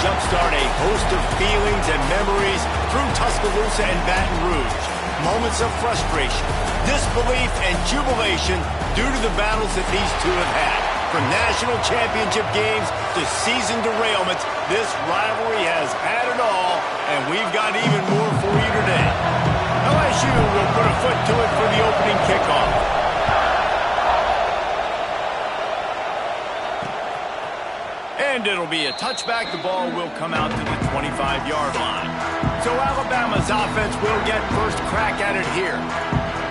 jumpstart a host of feelings and memories through Tuscaloosa and Baton Rouge. Moments of frustration, disbelief, and jubilation due to the battles that these two have had. From national championship games to season derailments, this rivalry has had it all, and we've got even more for you today. LSU will put a foot to it for the opening kickoff. And it'll be a touchback. The ball will come out to the 25-yard line. So Alabama's offense will get first crack at it here.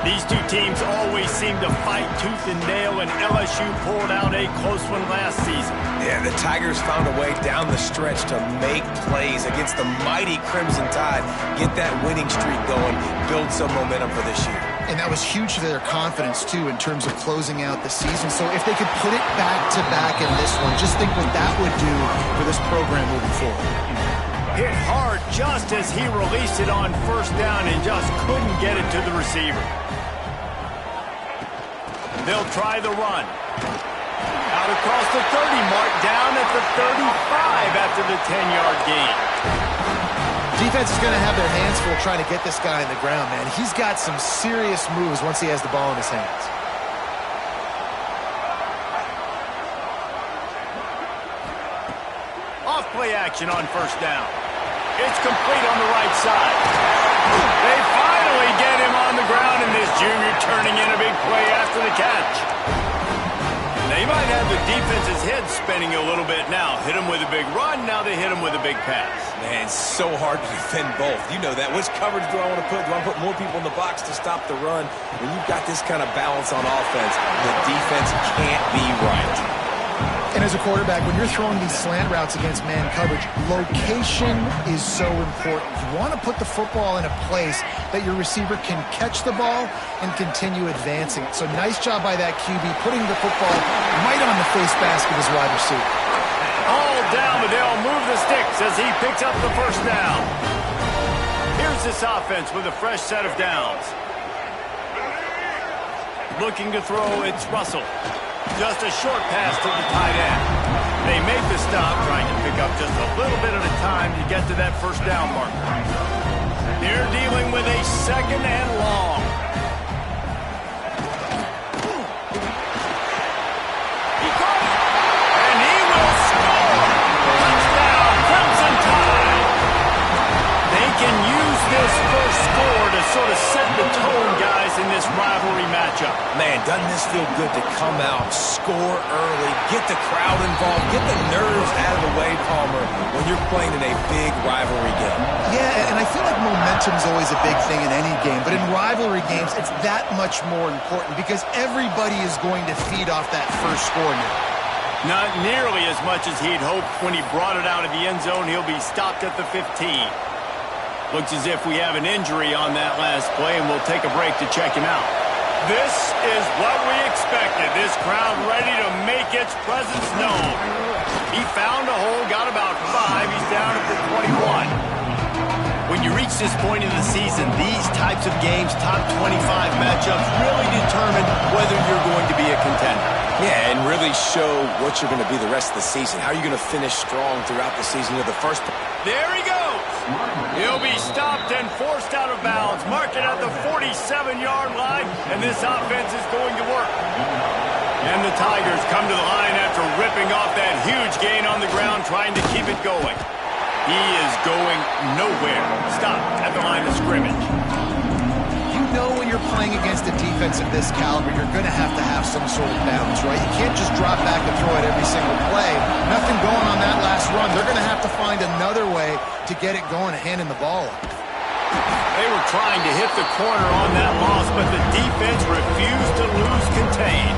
These two teams always seem to fight tooth and nail, and LSU pulled out a close one last season. Yeah, the Tigers found a way down the stretch to make plays against the mighty Crimson Tide, get that winning streak going, build some momentum for this year. And that was huge to their confidence, too, in terms of closing out the season. So if they could put it back-to-back in this one, just think what that would do for this program moving forward. Hit hard just as he released it on first down and just couldn't get it to the receiver. They'll try the run. Out across the 30 mark, down at the 35 after the 10-yard gain. Defense is going to have their hands full trying to get this guy on the ground, man. He's got some serious moves once he has the ball in his hands. Off play action on first down. It's complete on the right side. They finally get him on the ground, and this junior turning in a big play after the catch. They might have the defense's head spinning a little bit now. Hit him with a big run, now they hit him with a big pass. Man, it's so hard to defend both. You know that. Which coverage do I want to put? Do I put more people in the box to stop the run? When you've got this kind of balance on offense, the defense can't be right. And as a quarterback, when you're throwing these slant routes against man coverage, location is so important. You want to put the football in a place that your receiver can catch the ball and continue advancing it. So nice job by that QB, putting the football right on the face mask of his wide receiver. All down, but they'll move the sticks as he picks up the first down. Here's this offense with a fresh set of downs. Looking to throw, it's Russell. Just a short pass to the tight end. They make the stop, trying to pick up just a little bit at a time to get to that first down marker. They're dealing with a second and long. He caught it, and he will score. Touchdown, Crimson Tide. They can use this first score to sort of set the tone, guys, in this rivalry matchup. Man, doesn't this feel good to come out, score early, get the crowd involved, get the nerves out of the way, Palmer, when you're playing in a big rivalry game. Yeah, and I feel like momentum's always a big thing in any game, but in rivalry games, it's that much more important because everybody is going to feed off that first score now. Not nearly as much as he'd hoped when he brought it out of the end zone. He'll be stopped at the 15. Looks as if we have an injury on that last play, and we'll take a break to check him out. This is what we expected. This crowd ready to make its presence known. He found a hole, got about 5. He's down at the 21. When you reach this point in the season, these types of games, top 25 matchups, really determine whether you're going to be a contender. Yeah, and really show what you're going to be the rest of the season. How are you going to finish strong throughout the season with the first... There he goes. He'll be stopped and forced out of bounds. Mark it at the 47-yard line, and this offense is going to work. And the Tigers come to the line after ripping off that huge gain on the ground, trying to keep it going. He is going nowhere. Stop at the line of scrimmage. You know when you're playing against a defense of this caliber, you're going to have some sort of balance, right? You can't just drop back and throw it every single play. Nothing going on that last run. They're going to have to find another way to get it going and handing the ball up. They were trying to hit the corner on that loss, but the defense refused to lose contain.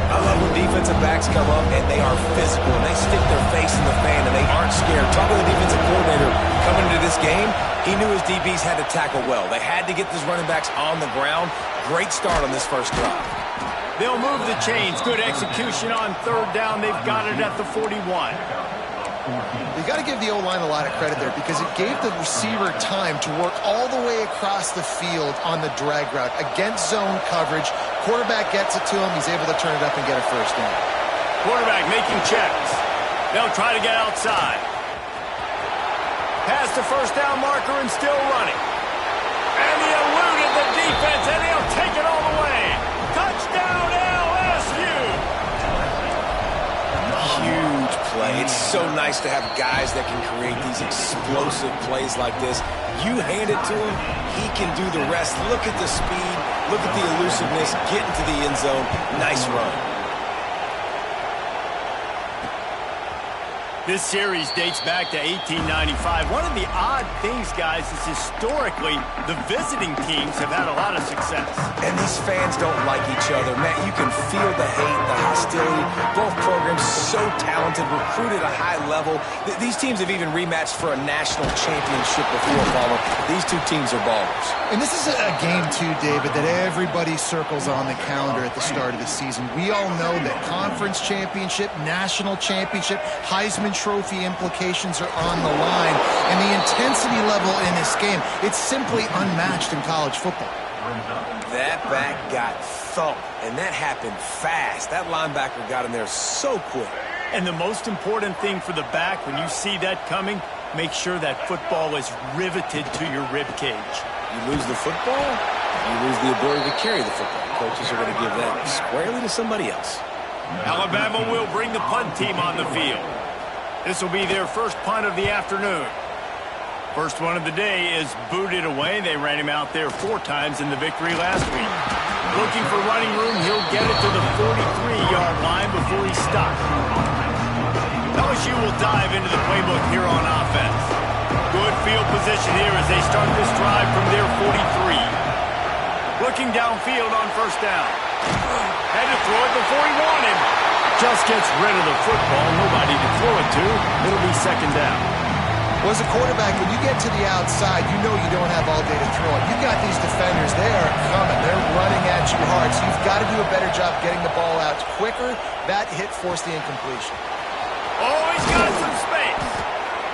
I love when defensive backs come up and they are physical and they stick their face in the fan and they aren't scared. Talking to the defensive coordinator coming into this game, he knew his DBs had to tackle well. They had to get these running backs on the ground. Great start on this first drive. They'll move the chains. Good execution on third down. They've got it at the 41. You got to give the O-line a lot of credit there because it gave the receiver time to work all the way across the field on the drag route against zone coverage. Quarterback gets it to him. He's able to turn it up and get a first down. Quarterback making checks. They'll try to get outside. Past the first down marker and still running. And he eluded the defense, and he'll take it all the way. Touchdown, LSU! Huge play. It's so nice to have guys that can create these explosive plays like this. You hand it to him, he can do the rest. Look at the speed. Look at the elusiveness. Get into the end zone. Nice run. This series dates back to 1895. One of the odd things, guys, is historically the visiting teams have had a lot of success. And these fans don't like each other. Matt, you can feel the hate, the hostility. Both programs so talented, recruited at a high level. These teams have even rematched for a national championship before, Palmer. These two teams are ballers. And this is a game, too, David, that everybody circles on the calendar at the start of the season. We all know that conference championship, national championship, Heisman Trophy implications are on the line. And the intensity level in this game, it's simply unmatched in college football. That back got thumped, and that happened fast. That linebacker got in there so quick. And the most important thing for the back, when you see that coming, make sure that football is riveted to your rib cage. You lose the football, you lose the ability to carry the football. Coaches are going to give that squarely to somebody else. Alabama will bring the punt team on the field. This will be their first punt of the afternoon. First one of the day is booted away. They ran him out there 4 times in the victory last week. Looking for running room, he'll get it to the 43-yard line before he stops. LSU will dive into the playbook here on offense. Good field position here as they start this drive from their 43. Looking downfield on first down. Had to throw it before he wanted. Just gets rid of the football. Nobody to throw it to. It'll be second down. Well, as a quarterback, when you get to the outside, you know you don't have all day to throw it. You've got these defenders. They are coming. They're running at you hard. So you've got to do a better job getting the ball out quicker. That hit forced the incompletion. Oh, he's got some space.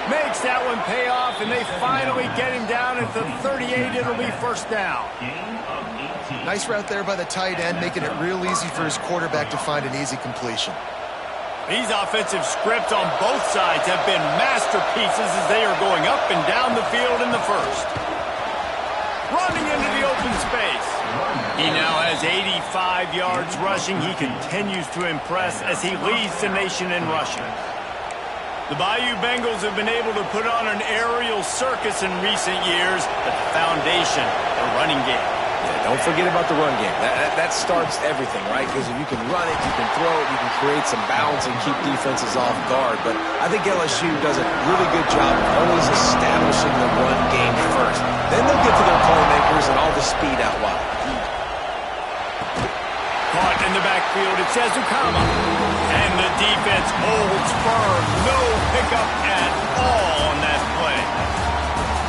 Makes that one pay off, and they finally get him down at the 38. It'll be first down. Nice route there by the tight end, making it real easy for his quarterback to find an easy completion. These offensive scripts on both sides have been masterpieces as they are going up and down the field in the first. Running into the open space. He now has 85 yards rushing. He continues to impress as he leads the nation in rushing. The Bayou Bengals have been able to put on an aerial circus in recent years, but the foundation, the running game. Yeah, don't forget about the run game. That starts everything, right? Because if you can run it, you can throw it, you can create some balance and keep defenses off guard. But I think LSU does a really good job of always establishing the run game first. Then they'll get to their playmakers and all the speed out wide. Caught in the backfield, it's Ezukama. And the defense holds firm. No pickup at all on that play.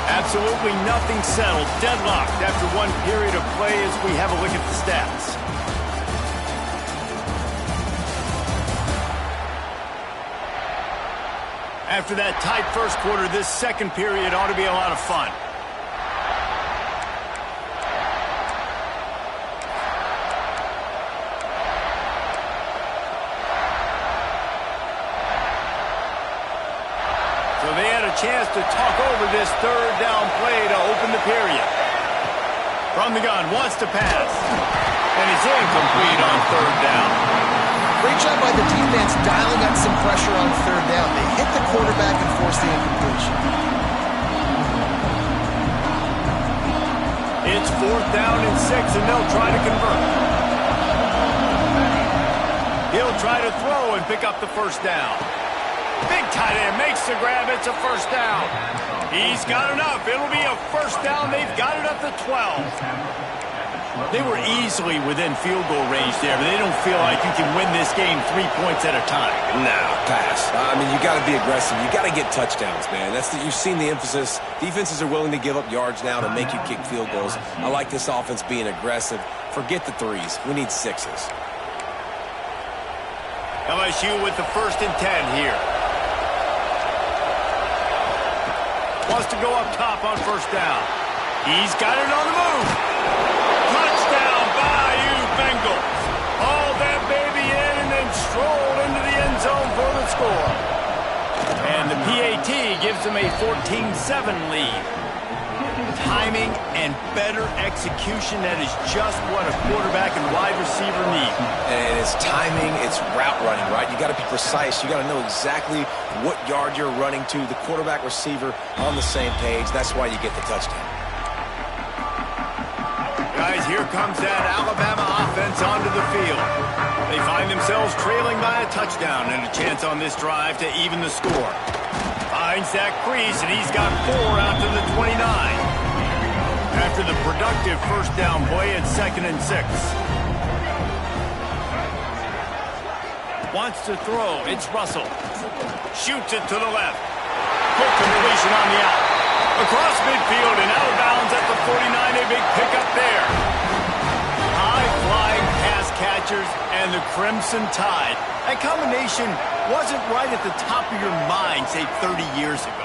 Absolutely nothing settled. Deadlocked after one period of play as we have a look at the stats. After that tight first quarter, this second period ought to be a lot of fun. So they had a chance to talk over this third down play to open the period. From the gun, wants to pass. And it's incomplete on third down. Great job by the defense dialing up some pressure on third down. They hit the quarterback and forced the incompletion. It's 4th down and 6, and they'll try to convert. He'll try to throw and pick up the first down. Big tight end makes the grab. It's a first down. He's got enough. It'll be a first down. They've got it up to 12. They were easily within field goal range there, but they don't feel like you can win this game 3 points at a time. No, pass. I mean, you got to be aggressive. You got to get touchdowns, man. You've seen the emphasis. Defenses are willing to give up yards now to make you kick field goals. I like this offense being aggressive. Forget the threes. We need sixes. LSU with the 1st and 10 here. Wants to go up top on first down. He's got it on the move. Touchdown, Bayou Bengals. Hauled that baby in and then strolled into the end zone for the score. And the PAT gives them a 14-7 lead. Timing and better execution, that is just what a quarterback and wide receiver need. And it's timing, it's route running, right? You got to be precise. You got to know exactly what yard you're running to. The quarterback receiver on the same page. That's why you get the touchdown. Guys, here comes that Alabama offense onto the field. They find themselves trailing by a touchdown and a chance on this drive to even the score. Finds that crease, and he's got 4 out to the 29. After the productive first down play, it's 2nd and 6. Wants to throw. It's Russell. Shoots it to the left. Quick completion on the out. Across midfield and out of bounds at the 49. A big pickup there. High-flying pass catchers and the Crimson Tide. That combination wasn't right at the top of your mind, say, 30 years ago.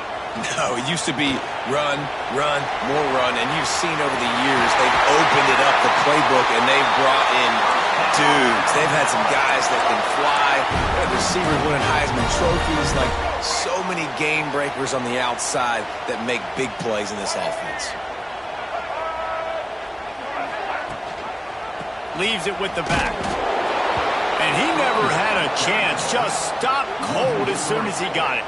No, it used to be run, run, more run, and you've seen over the years they've opened it up, the playbook, and they've brought in dudes. They've had some guys that can fly, receivers winning Heisman trophies, like so many game breakers on the outside that make big plays in this offense. Leaves it with the back. And he never had a chance, just stopped cold as soon as he got it.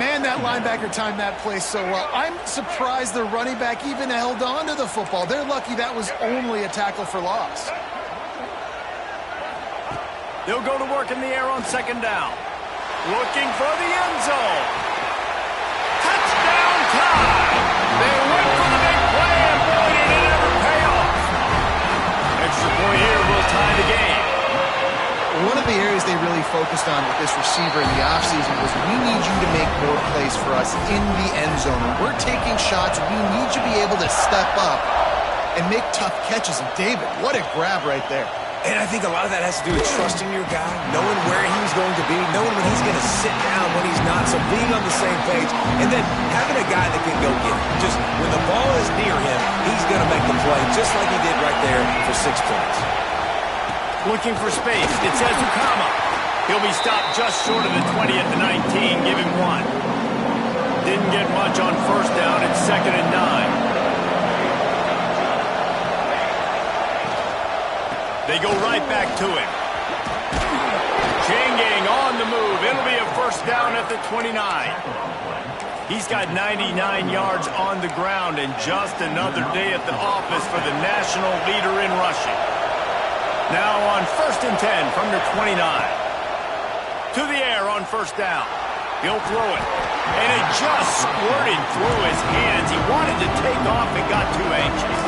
Man, that linebacker timed that play so well. I'm surprised the running back even held on to the football. They're lucky that was only a tackle for loss. They'll go to work in the air on 2nd down. Looking for the end zone. Touchdown time! They went for the big play, and boy, did it ever pay off. Extra point here will tie the game. One of the areas they really focused on with this receiver in the offseason was we need you to make more plays for us in the end zone. When we're taking shots, we need you to be able to step up and make tough catches. And David, what a grab right there. And I think a lot of that has to do with trusting your guy, knowing where he's going to be, knowing when he's going to sit down, when he's not, so being on the same page, and then having a guy that can go get it. Just when the ball is near him, he's going to make the play, just like he did right there for 6 points. Looking for space. It's Ezukama. He'll be stopped just short of the 20 at the 19. Give him 1. Didn't get much on first down. It's 2nd and 9. They go right back to him. Changing on the move. It'll be a first down at the 29. He's got 99 yards on the ground and just another day at the office for the national leader in rushing. Now on 1st and 10 from the 29. To the air on first down. He'll throw it. And it just squirted through his hands. He wanted to take off and got too anxious.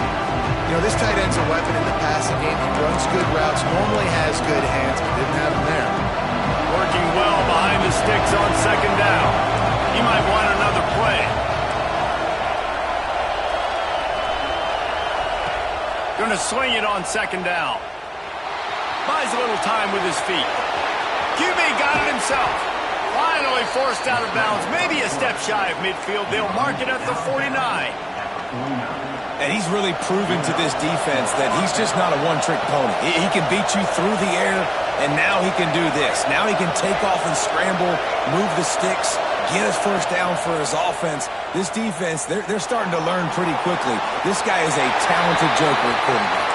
You know, this tight end's a weapon in the passing game. He runs good routes, normally has good hands, but didn't have them there. Working well behind the sticks on 2nd down. He might want another play. Going to swing it on 2nd down. Buys a little time with his feet. QB got it himself. Finally forced out of bounds. Maybe a step shy of midfield. They'll mark it at the 49. And he's really proven to this defense that he's just not a one-trick pony. He can beat you through the air, and now he can do this. Now he can take off and scramble, move the sticks, get his first down for his offense. This defense, they're starting to learn pretty quickly. This guy is a talented joker at quarterback.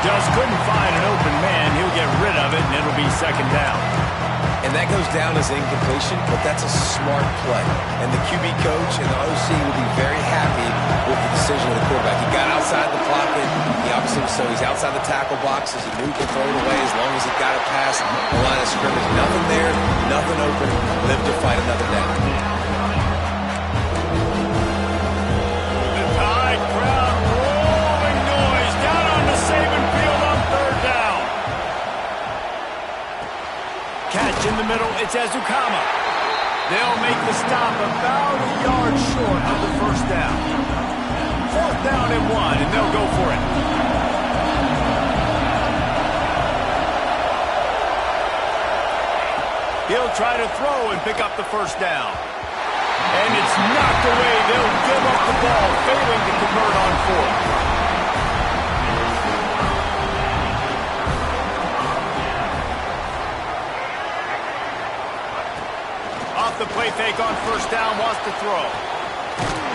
Just couldn't find an open man. He'll get rid of it, and it'll be 2nd down. And that goes down as incompletion, but that's a smart play. And the QB coach and the OC will be very happy with the decision of the quarterback. He got outside the pocket. He's outside the tackle box as he moved and throw it away as long as he got it past the line of scrimmage. Nothing there, nothing open. Live to fight another down. The Tide crowd rolling noise down on the Saban field on 3rd down. Catch in the middle. It's Ezukama. They'll make the stop about a yard short of the first down. 4th down and 1, and they'll go for it. He'll try to throw and pick up the first down. And it's knocked away. They'll give up the ball, failing to convert on 4th. Off the fake on first down, wants to throw.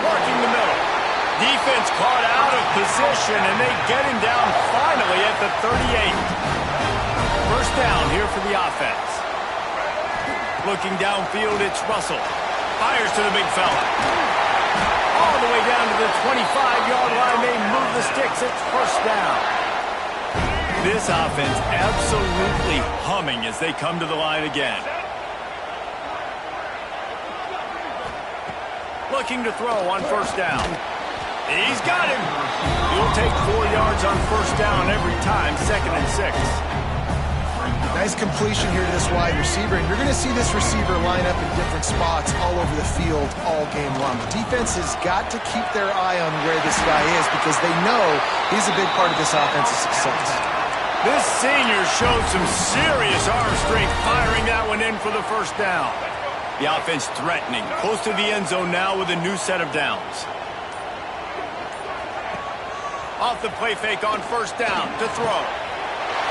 Working the middle. Defense caught out of position, and they get him down finally at the 38. First down here for the offense. Looking downfield, it's Russell. Fires to the big fella. All the way down to the 25-yard line. They move the sticks. It's first down. This offense absolutely humming as they come to the line again. Looking to throw on first down. He's got him. He'll take 4 yards on first down every time, 2nd and 6. Nice completion here to this wide receiver, and you're going to see this receiver line up in different spots all over the field all game long. The defense has got to keep their eye on where this guy is because they know he's a big part of this offense's success. This senior showed some serious arm strength firing that one in for the first down. The offense threatening, close to the end zone now with a new set of downs. Off the play fake on first down to throw.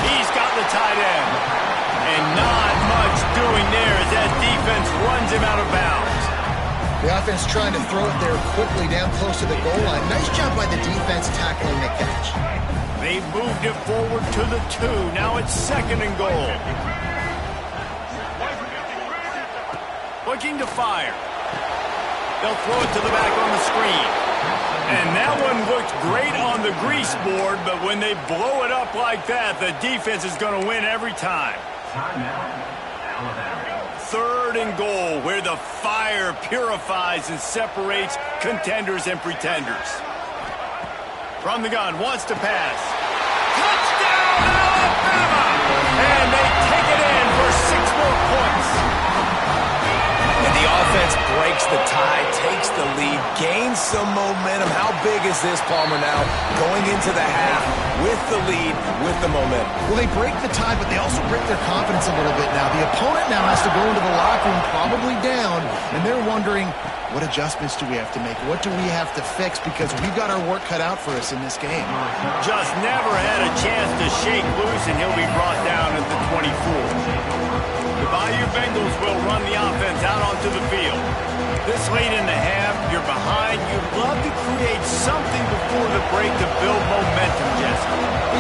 He's got the tight end. And not much doing there as that defense runs him out of bounds. The offense trying to throw it there quickly down close to the goal line. Nice job by the defense tackling the catch. They moved it forward to the 2. Now it's 2nd and goal. Looking to fire. They'll throw it to the back on the screen. And that one looked great on the grease board, but when they blow it up like that, the defense is going to win every time. 3rd and goal, where the fire purifies and separates contenders and pretenders. From the gun, wants to pass. Touchdown, Alabama! And they take it in for 6 more points. And the offense breaks the tie, takes the lead, gains some momentum. How big is this, Palmer, now? Going into the half with the lead, with the momentum. Well, they break the tie, but they also break their confidence a little bit now. The opponent now has to go into the locker room probably down, and they're wondering, what adjustments do we have to make? What do we have to fix? Because we've got our work cut out for us in this game. Just never had a chance to shake loose, and he'll be brought down at the 24. The Bayou Bengals will run the offense out onto the field. This late in the half, you're behind. You'd love to create something before the break to build momentum, Jesse.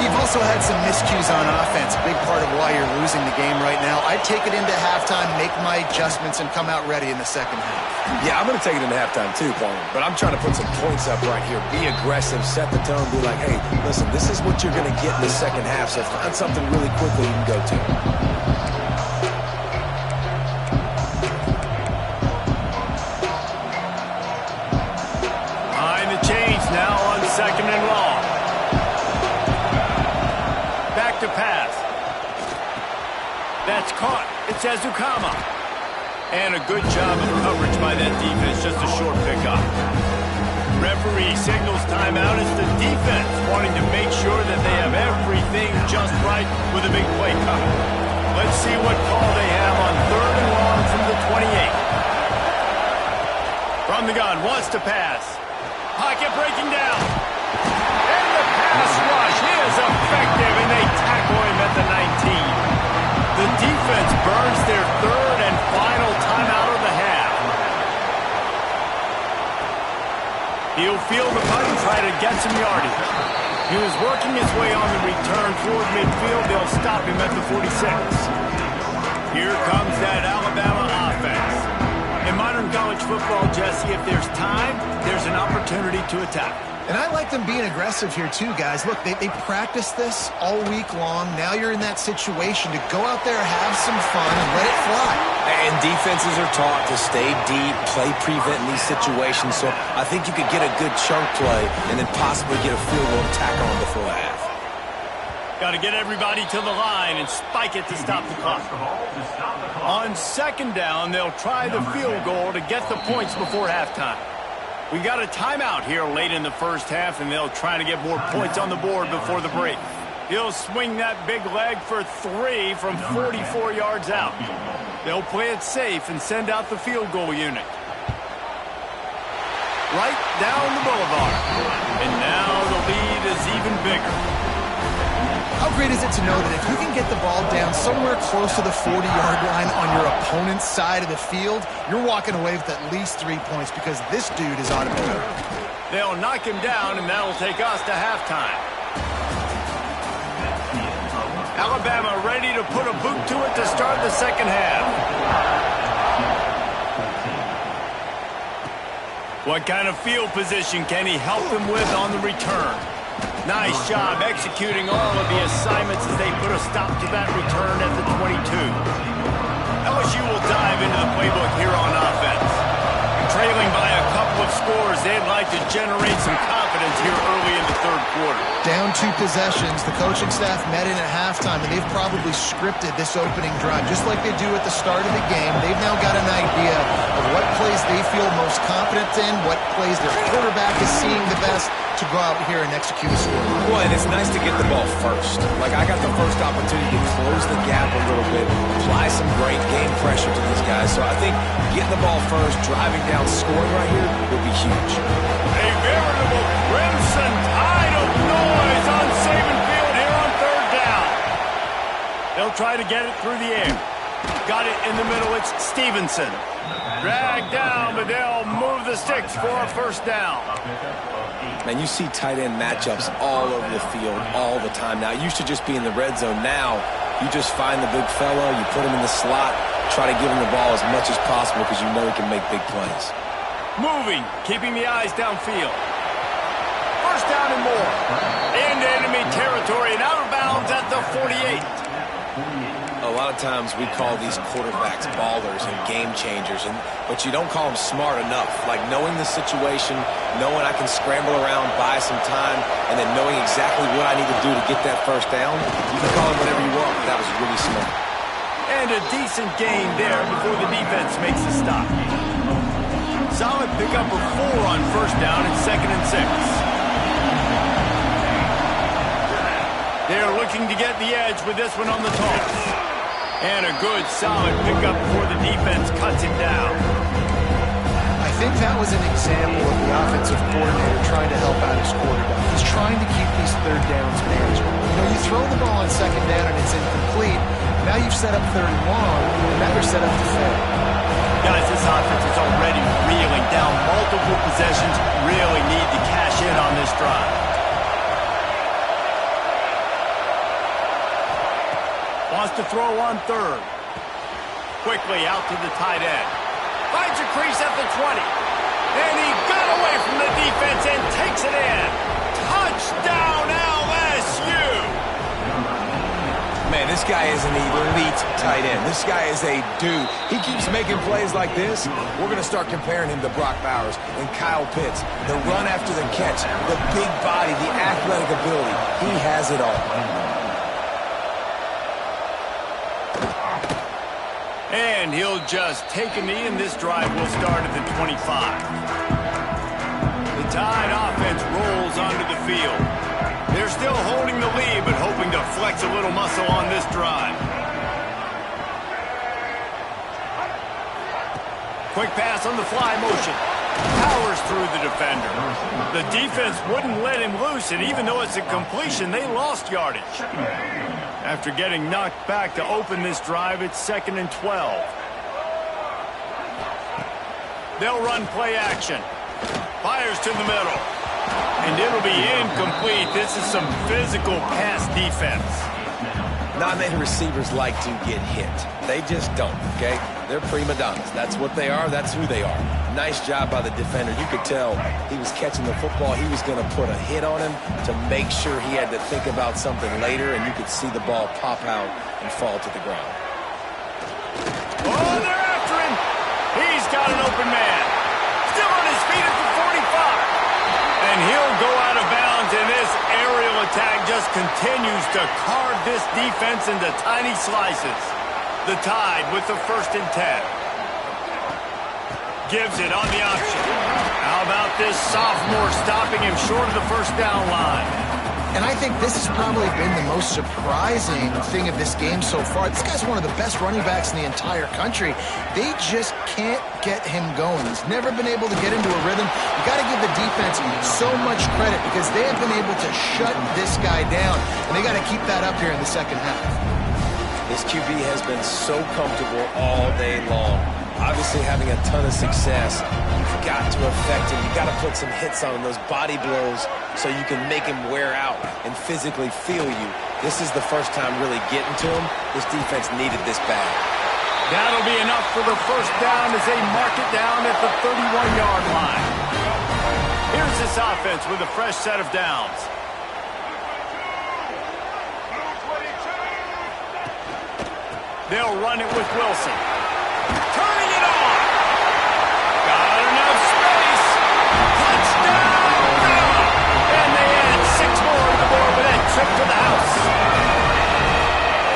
You've also had some miscues on offense, a big part of why you're losing the game right now. I'd take it into halftime, make my adjustments, and come out ready in the second half. Yeah, I'm going to take it into halftime too, Palmer. But I'm trying to put some points up right here. Be aggressive, set the tone, be like, hey, listen, this is what you're going to get in the second half, so find something really quickly you can go to. Now on 2nd and long. Back to pass. That's caught. It's Ezukama. And a good job of coverage by that defense. Just a short pickup. Referee signals timeout as the defense wanting to make sure that they have everything just right with a big play coming. Let's see what call they have on 3rd and long from the 28. From the gun, wants to pass. Pocket breaking down. And the pass rush is effective, and they tackle him at the 19. The defense burns their 3rd and final timeout of the half. He'll field the punt and try to get some yardage. He was working his way on the return toward midfield. They'll stop him at the 46. Here comes that Alabama offense. In modern college football, Jesse, if there's time, there's an opportunity to attack. And I like them being aggressive here too, guys. Look, they practice this all week long. Now you're in that situation to go out there, have some fun, and let it fly. And defenses are taught to stay deep, play prevent in these situations. So I think you could get a good chunk play and then possibly get a field goal to tack on before the half. Got to get everybody to the line and spike it to stop the clock. On 2nd down, they'll try the field goal to get the points before halftime. We got a timeout here late in the first half, and they'll try to get more points on the board before the break. He'll swing that big leg for 3 from 44 yards out. They'll play it safe and send out the field goal unit. Right down the boulevard. And now the lead is even bigger. How great is it to know that if you can get the ball down somewhere close to the 40-yard line on your opponent's side of the field, you're walking away with at least 3 points because this dude is automatic. They'll knock him down, and that'll take us to halftime. Alabama ready to put a boot to it to start the second half. What kind of field position can he help them with on the return? Nice job executing all of the assignments as they put a stop to that return at the 22. LSU will dive into the playbook here on offense. Trailing by a couple of scores, they'd like to generate some confidence here early in the third quarter. Down 2 possessions, the coaching staff met in at halftime, and they've probably scripted this opening drive just like they do at the start of the game. They've now got an idea of what plays they feel most confident in, what plays their quarterback is seeing the best to go out here and execute a score. Well, and it's nice to get the ball first. Like, I got the first opportunity to close the gap a little bit, apply some great game pressure to these guys. So I think getting the ball first, driving down, scoring right here would be huge. A veritable crimson tide of noise on Saban Field here on third down. They'll try to get it through the air. Got it in the middle. It's Stevenson. Dragged down, but they'll move the sticks for a first down. Man, you see tight end matchups all over the field all the time now. It used to just be in the red zone. Now you just find the big fella, you put him in the slot, try to give him the ball as much as possible because you know he can make big plays. Moving, keeping the eyes downfield. First down and more. Into enemy territory and out of bounds at the 48. A lot of times we call these quarterbacks ballers and game changers, but you don't call them smart enough. Like knowing the situation, knowing I can scramble around, buy some time, and then knowing exactly what I need to do to get that first down, you can call them whatever you want, but that was really smart. And a decent gain there before the defense makes a stop. Solid pickup of 4 on first down and 2nd and 6. They're looking to get the edge with this one on the toss. And a good, solid pickup before the defense cuts him down. I think that was an example of the offensive coordinator trying to help out his quarterback. He's trying to keep these third downs manageable. You know, you throw the ball on second down and it's incomplete. Now you've set up third and long, and now you're set up to fail. Guys, this offense is already reeling down multiple possessions. Really need to cash in on this drive. Wants to throw on third. Quickly out to the tight end. Finds a crease at the 20. And he got away from the defense and takes it in. Touchdown LSU! Man, this guy is an elite tight end. This guy is a dude. He keeps making plays like this. We're going to start comparing him to Brock Bowers and Kyle Pitts. The run after the catch, the big body, the athletic ability. He has it all. And he'll just take a knee, and this drive will start at the 25. The Tide offense rolls onto the field. They're still holding the lead, but hoping to flex a little muscle on this drive. Quick pass on the fly motion. Powers through the defender. The defense wouldn't let him loose, and even though it's a completion, they lost yardage. After getting knocked back to open this drive, it's 2nd and 12. They'll run play action. Fires to the middle. And it'll be incomplete. This is some physical pass defense. Not many receivers like to get hit. They just don't, okay? They're prima donnas. That's what they are. That's who they are. Nice job by the defender. You could tell he was catching the football. He was going to put a hit on him to make sure he had to think about something later, and you could see the ball pop out and fall to the ground. Oh, they're after him. He's got an open man. Still on his feet at the 45. And he'll go out of bounds, and this aerial attack just continues to carve this defense into tiny slices. The Tide with the 1st and 10. Gives it on the option. How about this sophomore stopping him short of the first down line? And I think this has probably been the most surprising thing of this game so far. This guy's one of the best running backs in the entire country. They just can't get him going. He's never been able to get into a rhythm. You got to give the defense so much credit because they have been able to shut this guy down, and they got to keep that up here in the second half. This QB has been so comfortable all day long. Obviously having a ton of success. You've got to affect him. You've got to put some hits on him, those body blows, so you can make him wear out and physically feel you. This is the first time really getting to him. This defense needed this bad. That'll be enough for the first down as they mark it down at the 31-yard line. Here's this offense with a fresh set of downs. They'll run it with Wilson. Turning it on. Got enough space. Touchdown, Bama. And they add 6 more to the board with that trip to the house.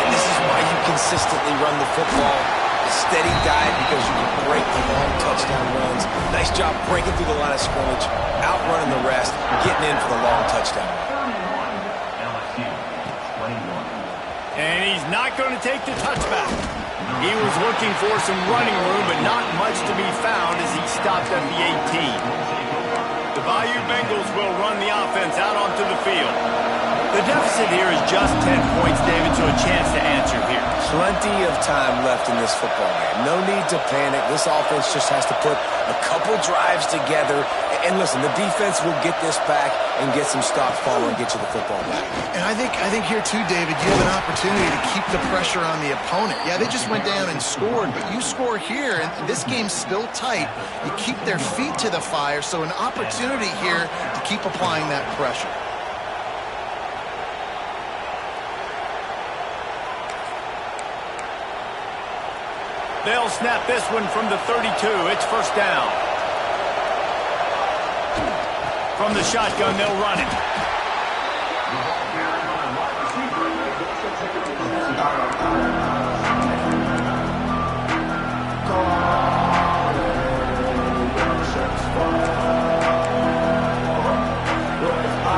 And this is why you consistently run the football. A steady diet because you can break the long touchdown runs. Nice job breaking through the line of scrimmage, outrunning the rest, getting in for the long touchdown. And he's not going to take the touchback. He was looking for some running room, but not much to be found as he stopped at the 18. The Bayou Bengals will run the offense out onto the field. The deficit here is just 10 points, David, so a chance to answer here. Plenty of time left in this football game. No need to panic. This offense just has to put a couple drives together. And listen, the defense will get this back and get some stops following and get you the football back. And I think here too, David, you have an opportunity to keep the pressure on the opponent. Yeah, they just went down and scored, but you score here, and this game's still tight. You keep their feet to the fire, so an opportunity here to keep applying that pressure. They'll snap this one from the 32. It's first down. From the shotgun, they'll run it.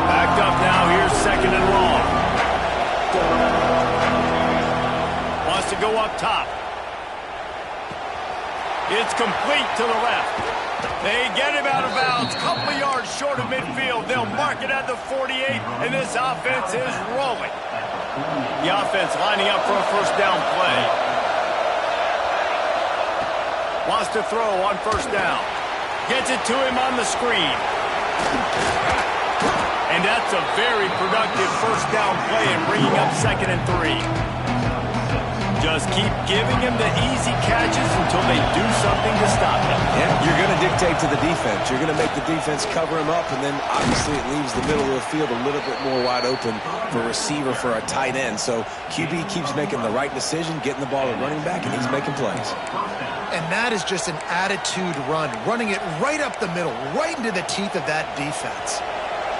Backed up now. Here's second and long. Wants to go up top. It's complete to the left. They get him out of bounds. Couple of yards short of midfield. They'll mark it at the 48, and this offense is rolling. The offense lining up for a first down play. Wants to throw on first down. Gets it to him on the screen. And that's a very productive first down play and bringing up 2nd and 3. Just keep giving him the easy catches until they do something to stop him. Yeah, you're going to dictate to the defense. You're going to make the defense cover him up, and then obviously it leaves the middle of the field a little bit more wide open for a receiver, for a tight end. So QB keeps making the right decision, getting the ball to running back, and he's making plays. And that is just an attitude run, running it right up the middle, right into the teeth of that defense.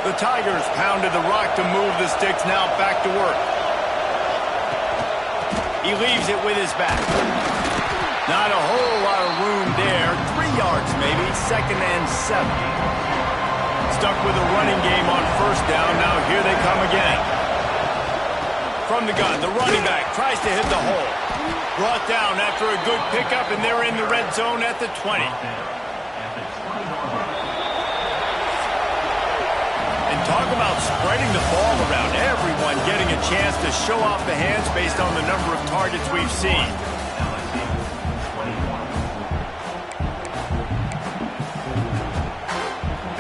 The Tigers pounded the rock to move the sticks, now back to work. He leaves it with his back. Not a whole lot of room there. 3 yards maybe. 2nd and 7. Stuck with a running game on first down. Now here they come again. From the gun, the running back tries to hit the hole. Brought down after a good pickup, and they're in the red zone at the 20. Talk about spreading the ball around. Everyone getting a chance to show off the hands based on the number of targets we've seen.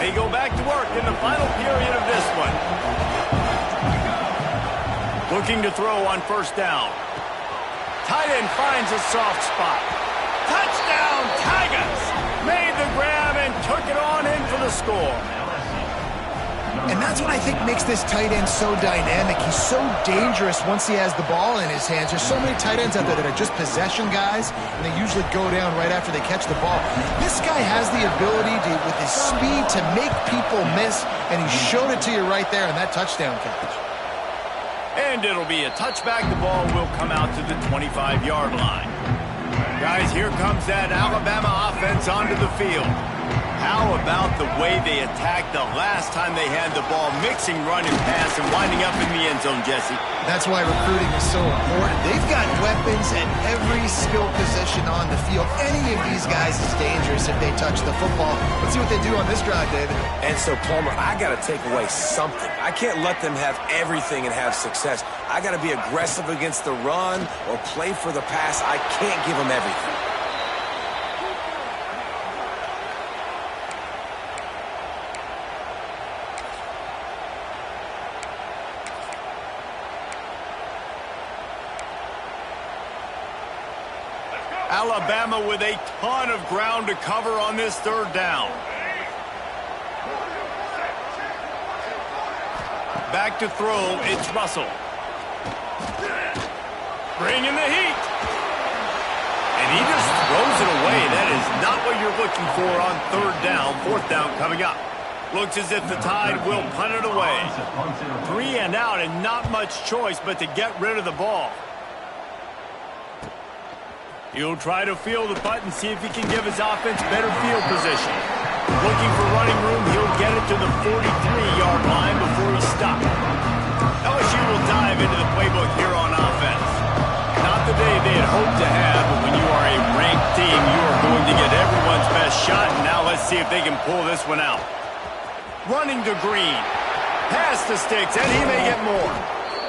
They go back to work in the final period of this one. Looking to throw on first down. Tight end finds a soft spot. Touchdown, Tigers! Made the grab and took it on in for the score. And that's what I think makes this tight end so dynamic. He's so dangerous once he has the ball in his hands. There's so many tight ends out there that are just possession guys, and they usually go down right after they catch the ball. This guy has the ability to, with his speed, to make people miss, and he showed it to you right there in that touchdown catch. And it'll be a touchback. The ball will come out to the 25-yard line. Guys, here comes that Alabama offense onto the field. How about the way they attacked the last time they had the ball, mixing run and pass and winding up in the end zone, Jesse? That's why recruiting is so important. They've got weapons at every skill position on the field. Any of these guys is dangerous if they touch the football. Let's see what they do on this drive, David. And so, Palmer, I got to take away something. I can't let them have everything and have success. I got to be aggressive against the run or play for the pass. I can't give them everything. Alabama with a ton of ground to cover on this third down. Back to throw, it's Russell. Bringing the heat. And he just throws it away. That is not what you're looking for on third down. Fourth down coming up. Looks as if the Tide will punt it away. 3 and out and not much choice but to get rid of the ball. He'll try to field the punt and see if he can give his offense better field position. Looking for running room, he'll get it to the 43-yard line before he stops. LSU will dive into the playbook here on offense. Not the day they had hoped to have, but when you are a ranked team, you are going to get everyone's best shot. And now let's see if they can pull this one out. Running to Green. Pass the sticks, and he may get more.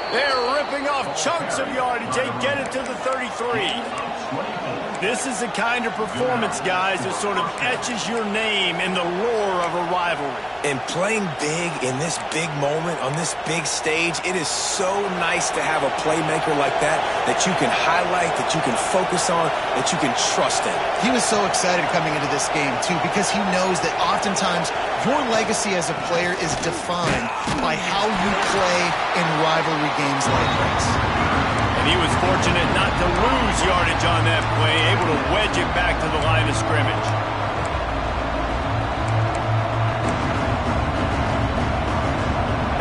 They're ripping off chunks of yardage. They get it to the 33. This is the kind of performance, guys, that sort of etches your name in the lore of a rivalry. And playing big in this big moment, on this big stage, it is so nice to have a playmaker like that you can highlight, that you can focus on, that you can trust in. He was so excited coming into this game, too, because he knows that oftentimes your legacy as a player is defined by how you play in rivalry games like this. And he was fortunate not to lose yardage on that play, able to wedge it back to the line of scrimmage.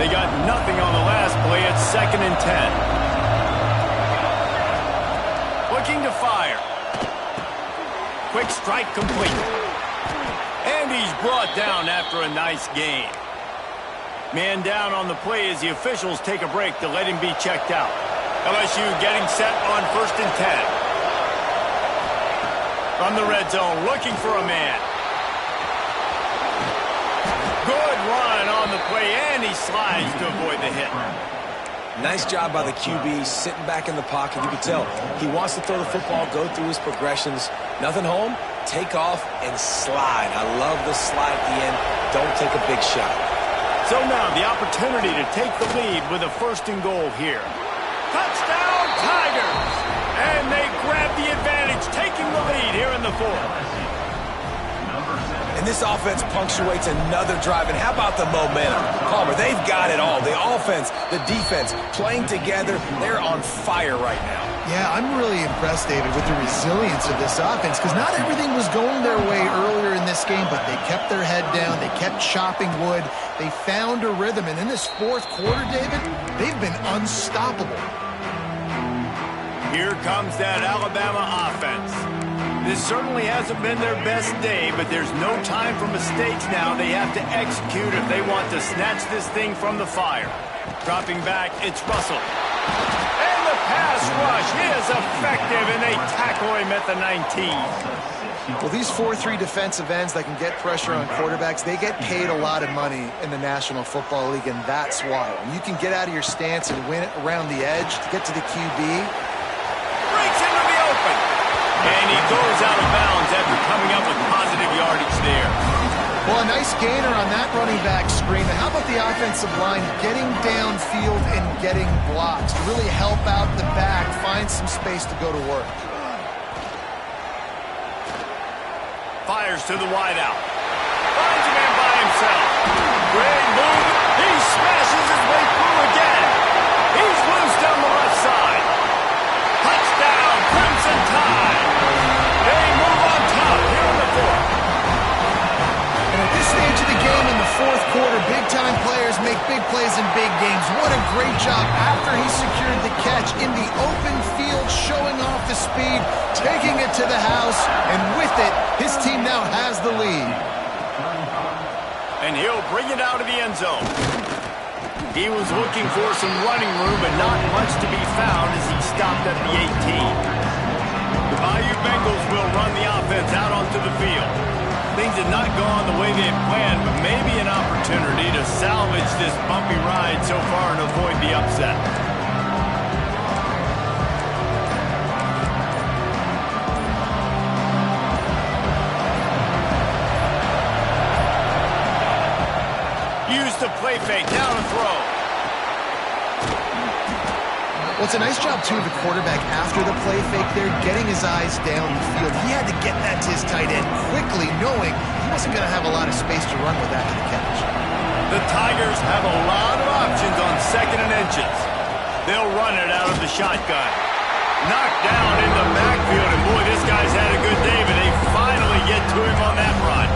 They got nothing on the last play. It's 2nd and 10. Looking to fire. Quick strike complete. And he's brought down after a nice gain. Man down on the play as the officials take a break to let him be checked out. LSU getting set on 1st and 10. From the red zone, looking for a man. Good run on the play, and he slides to avoid the hit. Nice job by the QB, sitting back in the pocket. You can tell he wants to throw the football, go through his progressions. Nothing home, take off, and slide. I love the slide at the end. Don't take a big shot. So now the opportunity to take the lead with a 1st and goal here. Touchdown, Tigers! And they grab the advantage, taking the lead here in the 4th. And this offense punctuates another drive. And how about the momentum? Palmer, they've got it all. The offense, the defense, playing together. They're on fire right now. Yeah, I'm really impressed, David, with the resilience of this offense, because not everything was going their way earlier in this game, but they kept their head down. They kept chopping wood. They found a rhythm. And in this 4th quarter, David, they've been unstoppable. Here comes that Alabama offense. This certainly hasn't been their best day, but there's no time for mistakes now. They have to execute if they want to snatch this thing from the fire. Dropping back, it's Russell. And the pass rush is effective, and they tackle him at the 19. Well, these 4-3 defensive ends that can get pressure on quarterbacks, they get paid a lot of money in the National Football League, and that's why. When you can get out of your stance and win it around the edge to get to the QB. Breaks into the open. And he goes out of bounds after coming up with positive yardage there. Well, a nice gainer on that running back screen. How about the offensive line getting downfield and getting blocks to really help out the back, find some space to go to work? Fires to the wideout. Finds a man by himself. Great move. He smashes his way through again. He's loose down the left side. Touchdown, Crimson Tide. They move on top here in the 4th. And at this stage of the game in the 4th quarter, big-time players make big plays in big games. What a great job after he secured the catch in the open field, showing off the speed, taking it to the house, and with it, his team now has the lead. And he'll bring it out of the end zone. He was looking for some running room, but not much to be found as he stopped at the 18. The Bayou Bengals will run the offense out onto the field. Things have not gone the way they had planned, but maybe an opportunity to salvage this bumpy ride so far and avoid the upset. Use the play fake, down and throw. Well, it's a nice job, too, of the quarterback after the play fake there, getting his eyes down the field. He had to get that to his tight end quickly, knowing he wasn't going to have a lot of space to run with after the catch. The Tigers have a lot of options on 2nd and inches. They'll run it out of the shotgun. Knocked down in the backfield, and boy, this guy's had a good day, but they finally get to him on that run.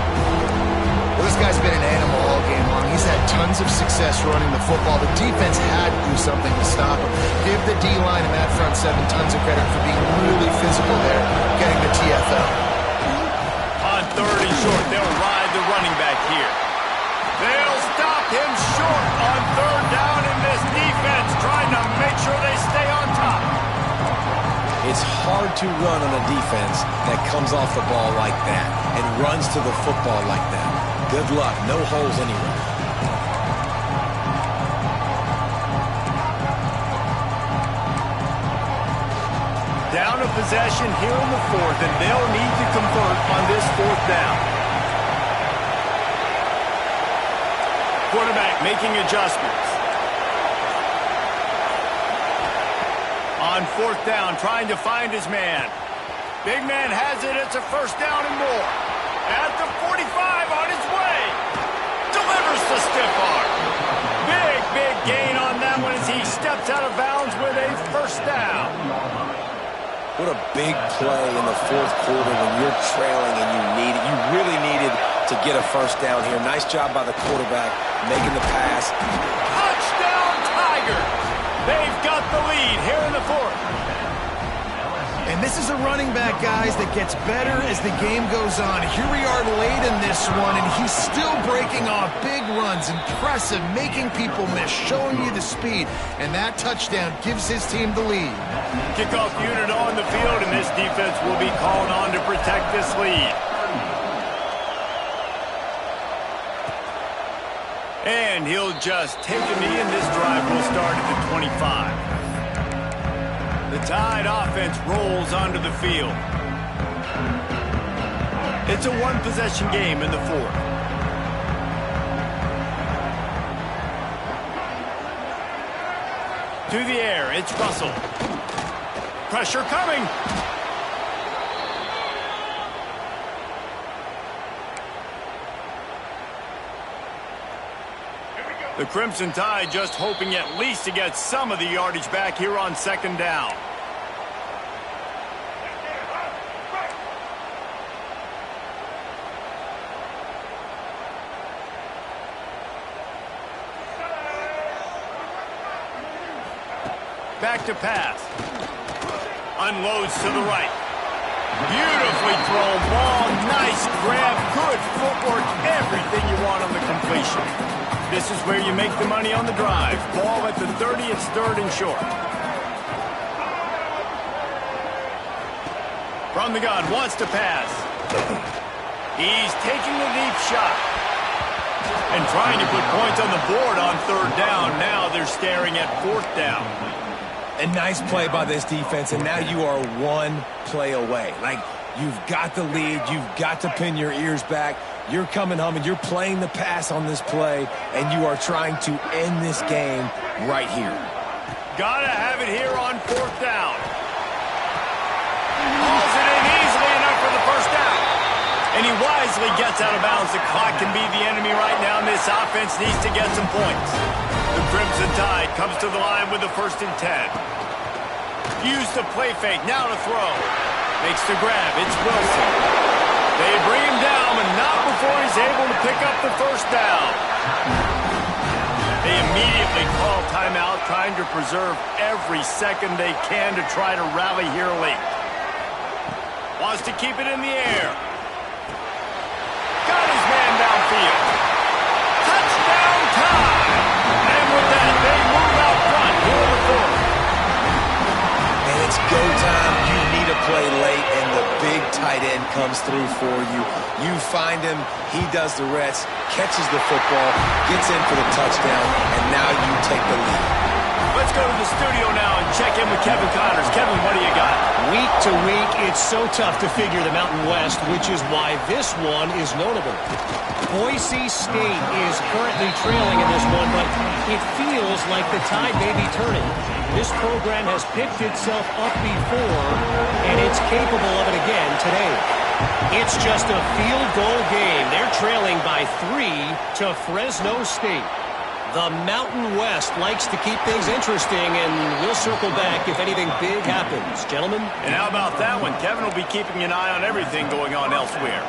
Well, this guy's been an animal all game long. He's had tons of success running the football. The defense had to do something to stop him. Give the D-line and that front seven tons of credit for being really physical there, getting the TFL. On 3rd and short, they'll ride the running back here. They'll stop him short on 3rd down in this defense, trying to make sure they stay on top. It's hard to run on a defense that comes off the ball like that and runs to the football like that. Good luck. No holes anywhere. Down a possession here in the 4th, and they'll need to convert on this 4th down. Quarterback making adjustments. On 4th down, trying to find his man. Big man has it. It's a 1st down and more. At the 45, on his way. Delivers the stiff arm. Big gain on that one as he steps out of bounds with a 1st down. What a big play in the 4th quarter when you're trailing and you really needed to get a 1st down here. Nice job by the quarterback making the pass. Touchdown, Tigers! They've got the lead here in the 4th. And this is a running back, guys, that gets better as the game goes on. Here we are late in this one, and he's still breaking off big runs. Impressive, making people miss, showing you the speed. And that touchdown gives his team the lead. Kickoff unit on the field, and this defense will be called on to protect this lead. And he'll just take a knee, and this drive will start at the 25. The Tide offense rolls onto the field. It's a one-possession game in the 4th. To the air, it's Russell. Pressure coming. The Crimson Tide just hoping at least to get some of the yardage back here on 2nd down. Back to pass. Unloads to the right. Beautifully thrown ball. Nice grab. Good footwork. Everything you want on the completion. This is where you make the money on the drive. Ball at the 30, it's 3rd and short. From the gun, wants to pass. He's taking the deep shot. And trying to put points on the board on 3rd down. Now they're staring at 4th down. A nice play by this defense, and now you are one play away. Like, you've got the lead. You've got to pin your ears back. You're coming home, and you're playing the pass on this play, and you are trying to end this game right here. Gotta have it here on 4th down. Hauls it in easily enough for the 1st down. And he wisely gets out of bounds. The clock can be the enemy right now, and this offense needs to get some points. The Crimson Tide comes to the line with the 1st and 10. Use the play fake, now to throw. Makes the grab, it's Wilson. They bring him down, but not before he's able to pick up the 1st down. They immediately call timeout, trying to preserve every second they can to try to rally here late. Wants to keep it in the air. Got his man downfield. comes through for you. You find him, he does the rest, catches the football, gets in for the touchdown, and now you take the lead. Let's go to the studio now and check in with Kevin Connors. Kevin, what do you got? Week to week, it's so tough to figure the Mountain West, which is why this one is notable. Boise State is currently trailing in this one, but it feels like the tide may be turning. This program has picked itself up before, and it's capable of it again today. It's just a field goal game. They're trailing by 3 to Fresno State. The Mountain West likes to keep things interesting, and we'll circle back if anything big happens. Gentlemen? And how about that one? Kevin will be keeping an eye on everything going on elsewhere.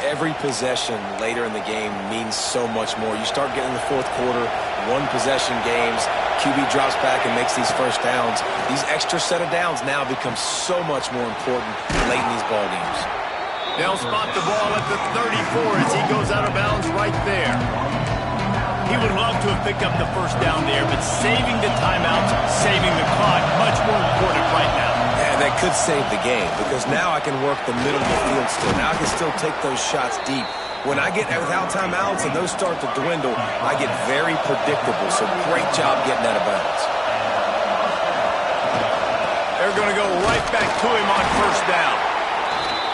Every possession later in the game means so much more. You start getting the fourth quarter, one-possession games, QB drops back and makes these first downs. These extra set of downs now become so much more important late in these ball games. They'll spot the ball at the 34 as he goes out of bounds right there. He would love to have picked up the first down there, but saving the timeouts, saving the clock, much more important right now. And that could save the game, because now I can work the middle of the field still. Now I can still take those shots deep. When I get without timeouts and those start to dwindle, I get very predictable. So great job getting out of bounds. They're going to go right back to him on first down.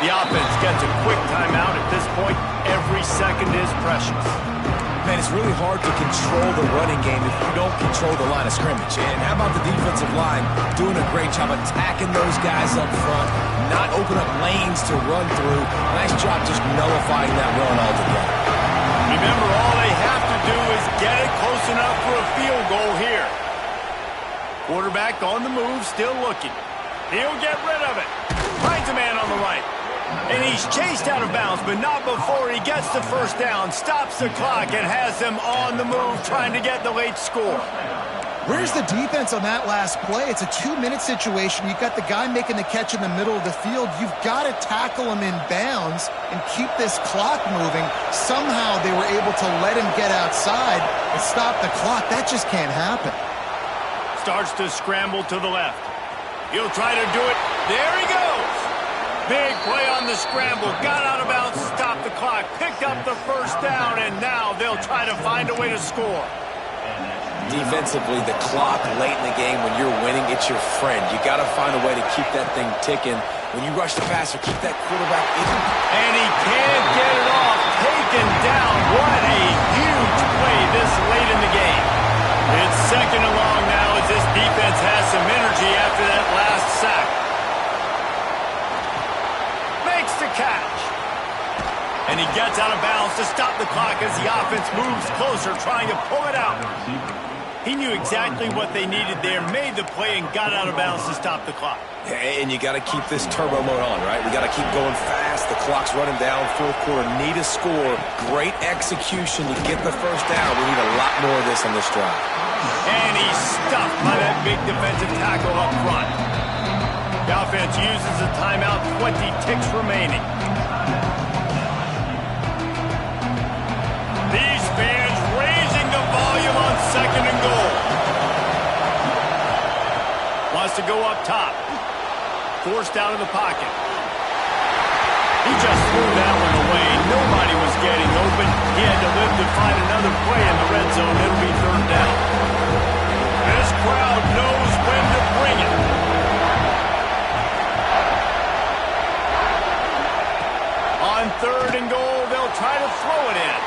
The offense gets a quick timeout at this point. Every second is precious. Man, it's really hard to control the running game if you don't control the line of scrimmage. And how about the defensive line doing a great job attacking those guys up front, not open up lanes to run through. Nice job just nullifying that run altogether. Remember, all they have to do is get it close enough for a field goal here. Quarterback on the move, still looking. He'll get rid of it. Finds a man on the right. And he's chased out of bounds, but not before he gets the first down, stops the clock, and has them on the move trying to get the late score. Where's the defense on that last play? It's a 2-minute situation. You've got the guy making the catch in the middle of the field. You've got to tackle him in bounds and keep this clock moving. Somehow they were able to let him get outside and stop the clock. That just can't happen. Starts to scramble to the left. He'll try to do it. There he goes. Big play on the scramble. Got out of bounds, stopped the clock, picked up the first down, and now they'll try to find a way to score. Defensively, the clock late in the game, when you're winning, it's your friend. You got to find a way to keep that thing ticking. When you rush the passer, keep that quarterback in. And he can't get it off. Taken down. What a huge play this late in the game. It's second and long now as this defense has some energy after that last sack. Makes the catch. And he gets out of bounds to stop the clock as the offense moves closer, trying to pull it out. He knew exactly what they needed there, made the play, and got out of bounds to stop the clock. And you got to keep this turbo mode on, right? We got to keep going fast. The clock's running down. Fourth quarter, need a score. Great execution to get the first down. We need a lot more of this on this drive. And he's stuffed by that big defensive tackle up front. The offense uses a timeout, 20 ticks remaining. These fans raising the volume on second and goal. Wants to go up top. Forced out of the pocket. He just threw that one away. Nobody was getting open. He had to live to find another play in the red zone. It'll be third down. This crowd knows when to bring it. On third and goal, they'll try to throw it in.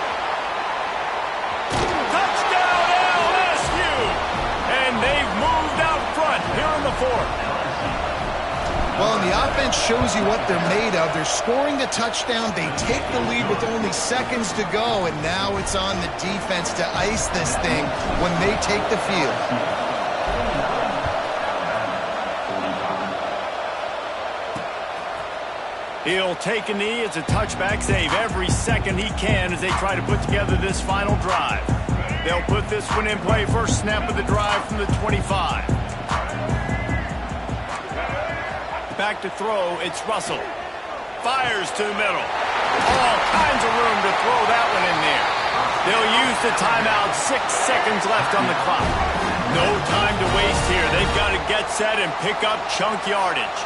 Touchdown LSU! And they've moved out front here in the fourth. Well, and the offense shows you what they're made of. They're scoring a touchdown. They take the lead with only seconds to go, and now it's on the defense to ice this thing when they take the field. He'll take a knee. It's a touchback save every second he can as they try to put together this final drive. They'll put this one in play. First snap of the drive from the 25. Back to throw, it's Russell. Fires to the middle. All kinds of room to throw that one in there. They'll use the timeout, 6 seconds left on the clock. No time to waste here. They've got to get set and pick up chunk yardage.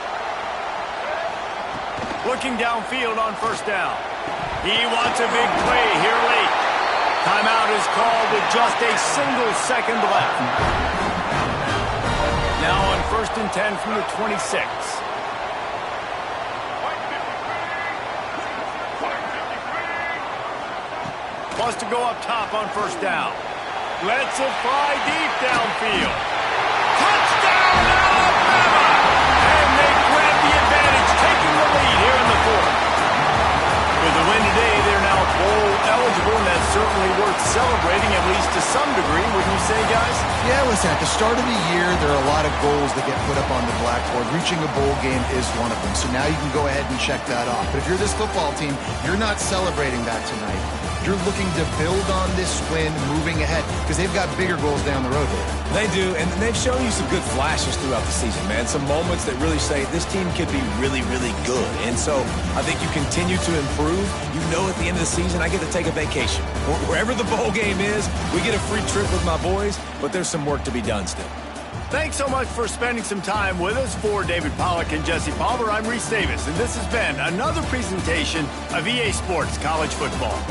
Looking downfield on first down. He wants a big play here late. Timeout is called with just a single second left. Now on 1st and 10 from the 26. Wants to go up top on first down. Lets it fly deep downfield. Touchdown, Alabama! And they grab the advantage, taking the lead here in the 4th. With the win today, they're now bowl eligible, and that's certainly worth celebrating, at least to some degree, wouldn't you say, guys? Yeah, listen, at the start of the year, there are a lot of goals that get put up on the blackboard. Reaching a bowl game is one of them, so now you can go ahead and check that off. But if you're this football team, you're not celebrating that tonight. You're looking to build on this win moving ahead because they've got bigger goals down the road there. They do, and they've shown you some good flashes throughout the season, man. Some moments that really say this team could be really, really good. And so I think you continue to improve. You know at the end of the season, I get to take a vacation. Wherever the bowl game is, we get a free trip with my boys, but there's some work to be done still. Thanks so much for spending some time with us. For David Pollack and Jesse Palmer, I'm Reese Davis, and this has been another presentation of EA Sports College Football.